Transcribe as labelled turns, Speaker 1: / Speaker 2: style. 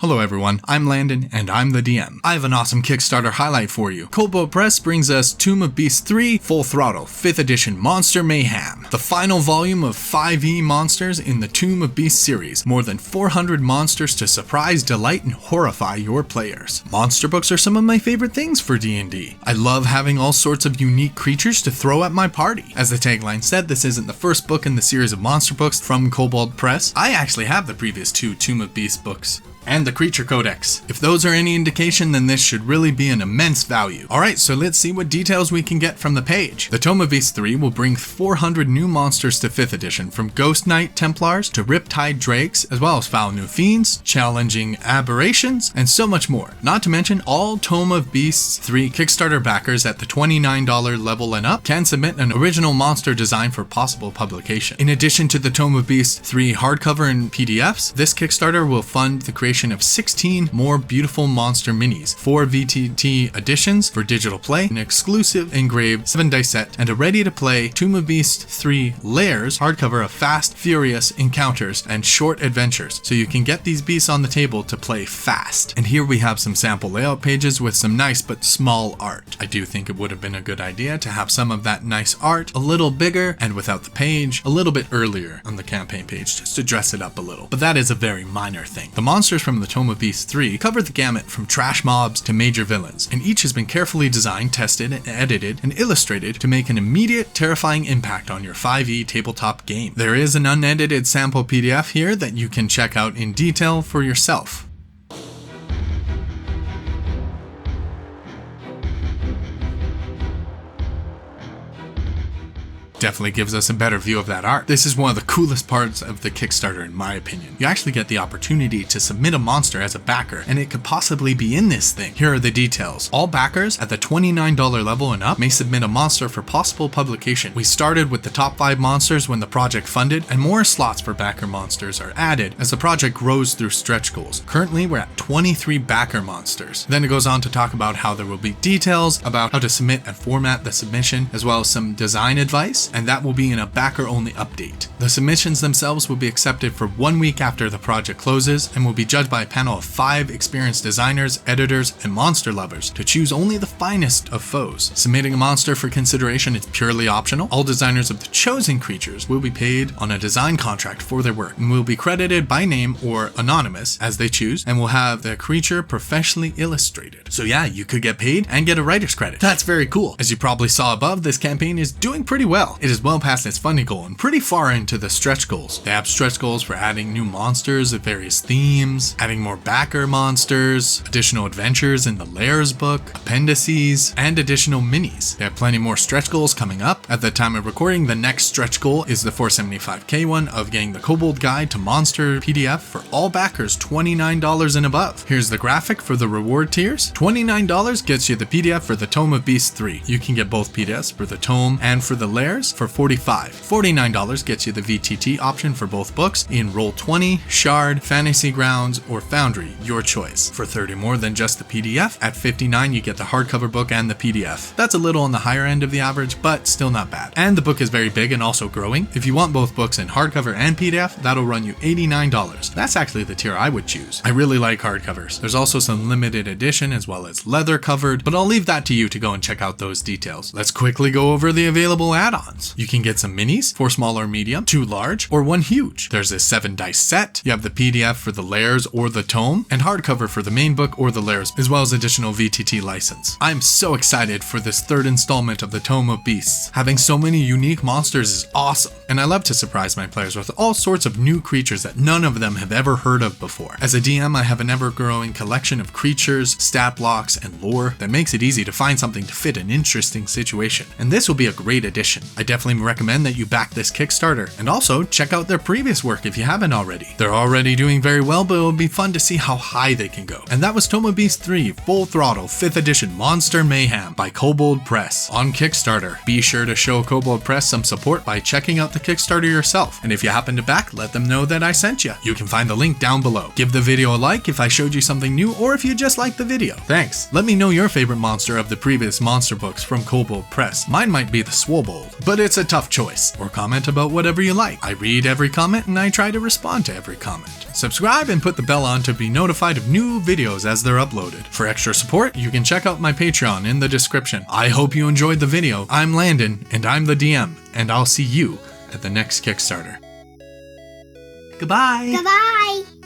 Speaker 1: Hello everyone, I'm Landon, and I'm the DM. I have an awesome Kickstarter highlight for you. Kobold Press brings us Tome of Beasts 3 Full Throttle 5th Edition Monster Mayhem, the final volume of 5e monsters in the Tome of Beasts series. More than 400 monsters to surprise, delight, and horrify your players. Monster books are some of my favorite things for D&D. I love having all sorts of unique creatures to throw at my party. As the tagline said, this isn't the first book in the series of monster books from Kobold Press. I actually have the previous two Tome of Beasts books and the Creature Codex. If those are any indication, then this should really be an immense value. Alright, so let's see what details we can get from the page. The Tome of Beasts 3 will bring 400 new monsters to 5th edition, from Ghost Knight Templars to Riptide Drakes, as well as foul new fiends, challenging aberrations, and so much more. Not to mention, all Tome of Beasts 3 Kickstarter backers at the $29 level and up can submit an original monster design for possible publication. In addition to the Tome of Beasts 3 hardcover and PDFs, this Kickstarter will fund the creation of 16 more beautiful monster minis, 4 VTT editions for digital play, an exclusive engraved 7-dice set, and a ready-to-play Tome of Beasts 3 Layers hardcover of fast, furious encounters and short adventures, so you can get these beasts on the table to play fast. And here we have some sample layout pages with some nice but small art. I do think it would have been a good idea to have some of that nice art a little bigger and without the page a little bit earlier on the campaign page, just to dress it up a little. But that is a very minor thing. The monsters from the Tome of Beasts 3 cover the gamut from trash mobs to major villains, and each has been carefully designed, tested, edited, and illustrated to make an immediate, terrifying impact on your 5e tabletop game. There is an unedited sample PDF here that you can check out in detail for yourself. Definitely gives us a better view of that art. This is one of the coolest parts of the Kickstarter in my opinion. You actually get the opportunity to submit a monster as a backer, and it could possibly be in this thing. Here are the details. All backers at the $29 level and up may submit a monster for possible publication. We started with the top 5 monsters when the project funded, and more slots for backer monsters are added as the project grows through stretch goals. Currently we're at 23 backer monsters. Then it goes on to talk about how there will be details about how to submit and format the submission, as well as some design advice, and that will be in a backer-only update. The submissions themselves will be accepted for 1 week after the project closes and will be judged by a panel of 5 experienced designers, editors, and monster lovers to choose only the finest of foes. Submitting a monster for consideration is purely optional. All designers of the chosen creatures will be paid on a design contract for their work and will be credited by name or anonymous as they choose, and will have the creature professionally illustrated. So yeah, you could get paid and get a writer's credit. That's very cool. As you probably saw above, this campaign is doing pretty well. It is well past its funding goal and pretty far into the stretch goals. They have stretch goals for adding new monsters of various themes, adding more backer monsters, additional adventures in the Layers book, appendices, and additional minis. They have plenty more stretch goals coming up. At the time of recording, the next stretch goal is the 475k one of getting the Kobold Guide to Monster PDF for all backers $29 and above. Here's the graphic for the reward tiers. $29 gets you the PDF for the Tome of Beasts 3. You can get both PDFs for the Tome and for the Layers for $45. $49 gets you the VTT option for both books in Roll20, Shard, Fantasy Grounds, or Foundry, your choice. For $30 more than just the PDF, at $59 you get the hardcover book and the PDF. That's a little on the higher end of the average, but still not bad. And the book is very big and also growing. If you want both books in hardcover and PDF, that'll run you $89. That's actually the tier I would choose. I really like hardcovers. There's also some limited edition as well as leather covered, but I'll leave that to you to go and check out those details. Let's quickly go over the available add-ons. You can get some minis, 4 small or medium, 2 large, or 1 huge. There's a 7-dice set. You have the PDF for the Layers or the Tome, and hardcover for the main book or the Layers, as well as additional VTT license. I'm so excited for this 3rd installment of the Tome of Beasts. Having so many unique monsters is awesome, and I love to surprise my players with all sorts of new creatures that none of them have ever heard of before. As a DM, I have an ever-growing collection of creatures, stat blocks, and lore that makes it easy to find something to fit an interesting situation, and this will be a great addition. I definitely recommend that you back this Kickstarter, and also check out their previous work if you haven't already. They're already doing very well, but it'll be fun to see how high they can go. And that was Tome of Beasts 3 Full Throttle 5th Edition Monster Mayhem by Kobold Press on Kickstarter. Be sure to show Kobold Press some support by checking out the Kickstarter yourself, and if you happen to back, let them know that I sent you. You can find the link down below. Give the video a like if I showed you something new, or if you just liked the video. Thanks. Let me know your favorite monster of the previous monster books from Kobold Press. Mine might be the Swobold, but but it's a tough choice. Or comment about whatever you like. I read every comment and I try to respond to every comment. Subscribe and put the bell on to be notified of new videos as they're uploaded. For extra support, you can check out my Patreon in the description. I hope you enjoyed the video. I'm Landon, and I'm the DM, and I'll see you at the next Kickstarter. Goodbye!
Speaker 2: Goodbye!